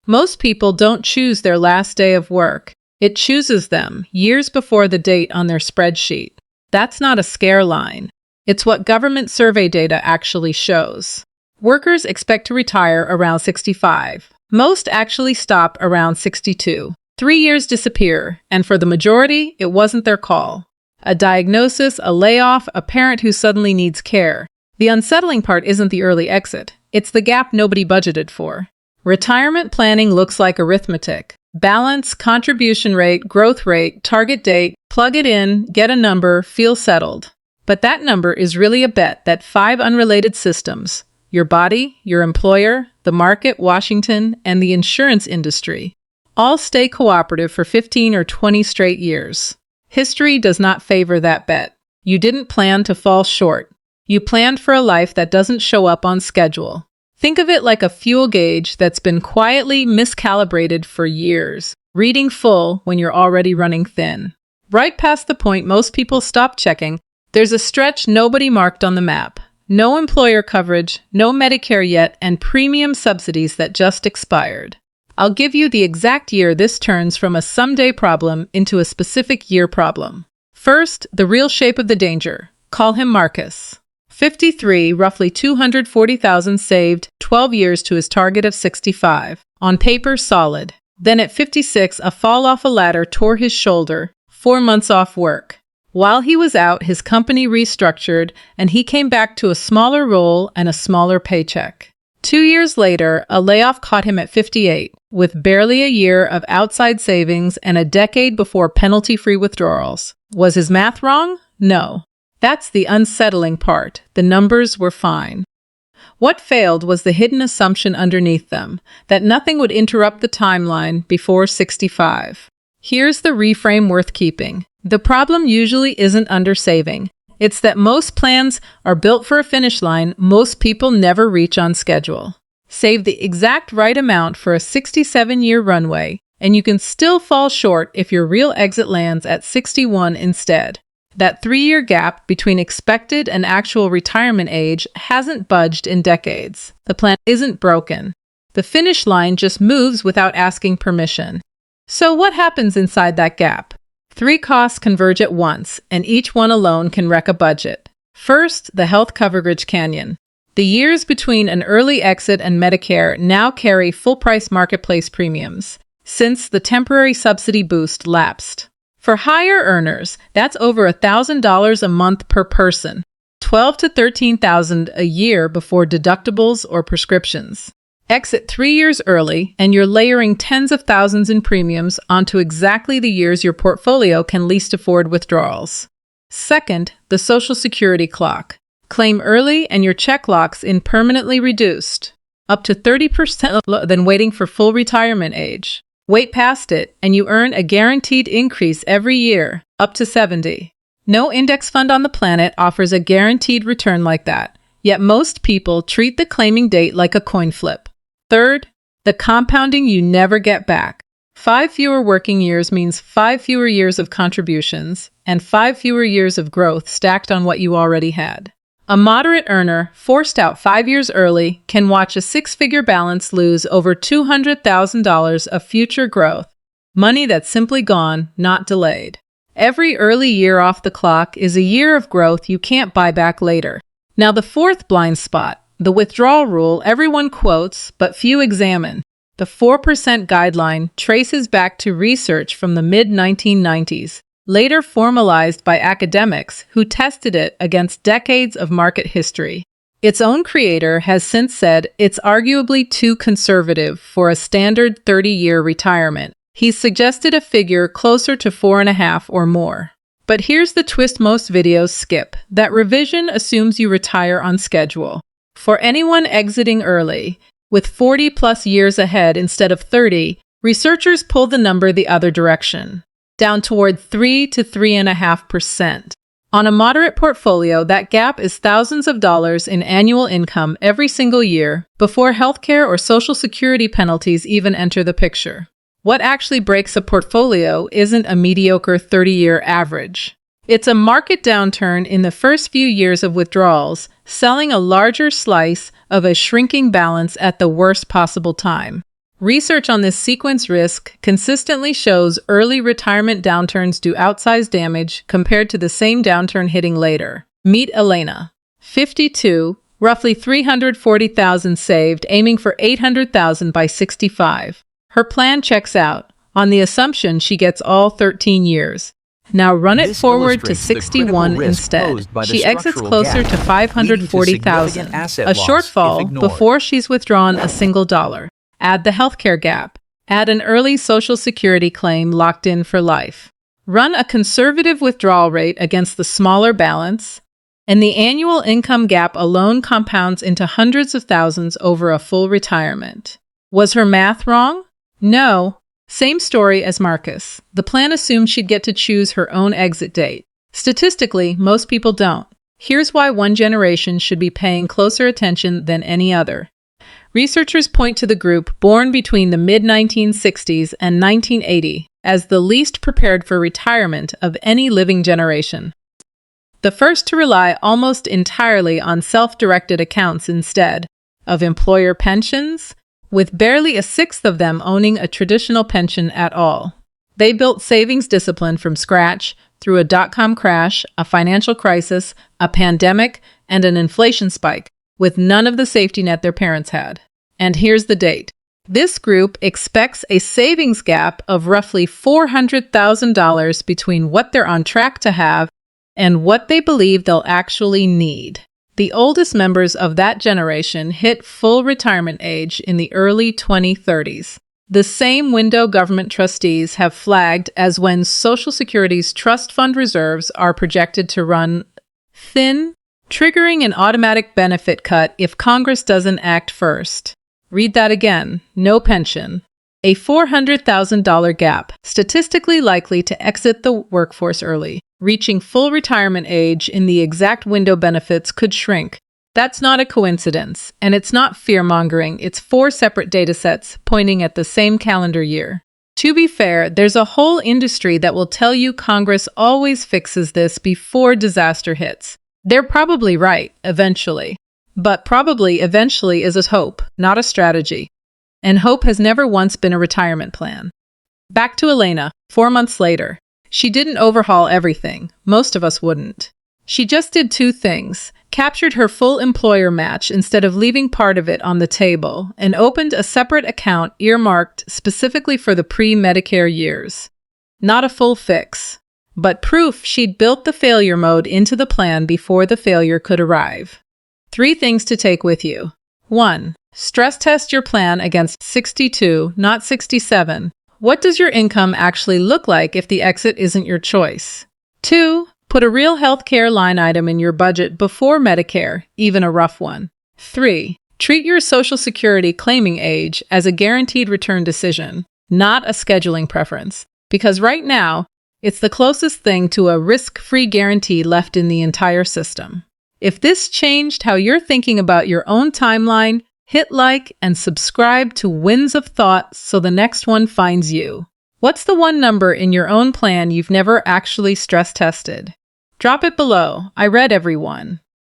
Most people don't choose their last day of work. It chooses them years before the date on their spreadsheet. That's not a scare line. It's what government survey data actually shows. Workers expect to retire around 65. Most actually stop around 62. 3 years disappear, and for the majority, it wasn't their call. A diagnosis, a layoff, a parent who suddenly needs care. The unsettling part isn't the early exit. It's the gap nobody budgeted for. Retirement planning looks like arithmetic. Balance, contribution rate, growth rate, target date, plug it in, get a number, feel settled. But that number is really a bet that 5 unrelated systems, your body, your employer, the market, Washington, and the insurance industry, all stay cooperative for 15 or 20 straight years. History does not favor that bet. You didn't plan to fall short. You planned for a life that doesn't show up on schedule. Think of it like a fuel gauge that's been quietly miscalibrated for years, reading full when you're already running thin. Right past the point most people stop checking, there's a stretch nobody marked on the map. No employer coverage, no Medicare yet, and premium subsidies that just expired. I'll give you the exact year this turns from a someday problem into a specific year problem. First, the real shape of the danger. Call him Marcus. 53, roughly $240,000 saved, 12 years to his target of 65. On paper, solid. Then at 56, a fall off a ladder tore his shoulder, 4 months off work. While he was out, his company restructured, and he came back to a smaller role and a smaller paycheck. 2 years later, a layoff caught him at 58, with barely a year of outside savings and a decade before penalty-free withdrawals. Was his math wrong? No. That's the unsettling part. The numbers were fine. What failed was the hidden assumption underneath them, that nothing would interrupt the timeline before 65. Here's the reframe worth keeping. The problem usually isn't undersaving. It's that most plans are built for a finish line most people never reach on schedule. Save the exact right amount for a 67-year runway, and you can still fall short if your real exit lands at 61 instead. That 3-year gap between expected and actual retirement age hasn't budged in decades. The plan isn't broken. The finish line just moves without asking permission. So what happens inside that gap? 3 costs converge at once, and each one alone can wreck a budget. First, the health coverage canyon. The years between an early exit and Medicare now carry full-price marketplace premiums, since the temporary subsidy boost lapsed. For higher earners, that's over $1,000 a month per person, $12,000 to $13,000 a year before deductibles or prescriptions. Exit 3 years early, and you're layering tens of thousands in premiums onto exactly the years your portfolio can least afford withdrawals. Second, the Social Security clock. Claim early and your check locks in permanently reduced, up to 30% than waiting for full retirement age. Wait past it, and you earn a guaranteed increase every year, up to 70. No index fund on the planet offers a guaranteed return like that, yet most people treat the claiming date like a coin flip. Third, the compounding you never get back. 5 fewer working years means 5 fewer years of contributions, and 5 fewer years of growth stacked on what you already had. A moderate earner, forced out 5 years early, can watch a 6-figure balance lose over $200,000 of future growth, money that's simply gone, not delayed. Every early year off the clock is a year of growth you can't buy back later. Now the fourth blind spot, the withdrawal rule everyone quotes, but few examine. The 4% guideline traces back to research from the mid-1990s. Later formalized by academics who tested it against decades of market history. Its own creator has since said it's arguably too conservative for a standard 30-year retirement. He's suggested a figure closer to 4.5 or more. But here's the twist most videos skip. That revision assumes you retire on schedule. For anyone exiting early, with 40-plus years ahead instead of 30, researchers pull the number the other direction, down toward 3 to 3.5%. On a moderate portfolio, that gap is thousands of dollars in annual income every single year before healthcare or Social Security penalties even enter the picture. What actually breaks a portfolio isn't a mediocre 30-year average. It's a market downturn in the first few years of withdrawals, selling a larger slice of a shrinking balance at the worst possible time. Research on this sequence risk consistently shows early retirement downturns do outsized damage compared to the same downturn hitting later. Meet Elena, 52, roughly $340,000 saved, aiming for $800,000 by 65. Her plan checks out, on the assumption she gets all 13 years. Now run it forward to 61 instead. She exits closer to $540,000, a shortfall before she's withdrawn a single dollar. Add the healthcare gap. Add an early Social Security claim locked in for life. Run a conservative withdrawal rate against the smaller balance, and the annual income gap alone compounds into hundreds of thousands over a full retirement. Was her math wrong? No. Same story as Marcus. The plan assumed she'd get to choose her own exit date. Statistically, most people don't. Here's why one generation should be paying closer attention than any other. Researchers point to the group born between the mid-1960s and 1980 as the least prepared for retirement of any living generation. The first to rely almost entirely on self-directed accounts instead of employer pensions, with barely a sixth of them owning a traditional pension at all. They built savings discipline from scratch through a dot-com crash, a financial crisis, a pandemic, and an inflation spike, with none of the safety net their parents had. And here's the date. This group expects a savings gap of roughly $400,000 between what they're on track to have and what they believe they'll actually need. The oldest members of that generation hit full retirement age in the early 2030s. The same window government trustees have flagged as when Social Security's trust fund reserves are projected to run thin, triggering an automatic benefit cut if Congress doesn't act first. Read that again. No pension. A $400,000 gap, statistically likely to exit the workforce early. Reaching full retirement age in the exact window benefits could shrink. That's not a coincidence, and it's not fear-mongering. It's 4 separate datasets pointing at the same calendar year. To be fair, there's a whole industry that will tell you Congress always fixes this before disaster hits. They're probably right, eventually. But probably eventually is a hope, not a strategy. And hope has never once been a retirement plan. Back to Elena, 4 months later. She didn't overhaul everything. Most of us wouldn't. She just did 2 things. Captured her full employer match instead of leaving part of it on the table, and opened a separate account earmarked specifically for the pre-Medicare years. Not a full fix, but proof she'd built the failure mode into the plan before the failure could arrive. 3 things to take with you. 1. Stress test your plan against 62, not 67. What does your income actually look like if the exit isn't your choice? 2. Put a real healthcare line item in your budget before Medicare, even a rough one. 3. Treat your Social Security claiming age as a guaranteed return decision, not a scheduling preference. Because right now, it's the closest thing to a risk-free guarantee left in the entire system. If this changed how you're thinking about your own timeline, hit like and subscribe to Winds of Thought so the next one finds you. What's the one number in your own plan you've never actually stress tested? Drop it below. I read every one.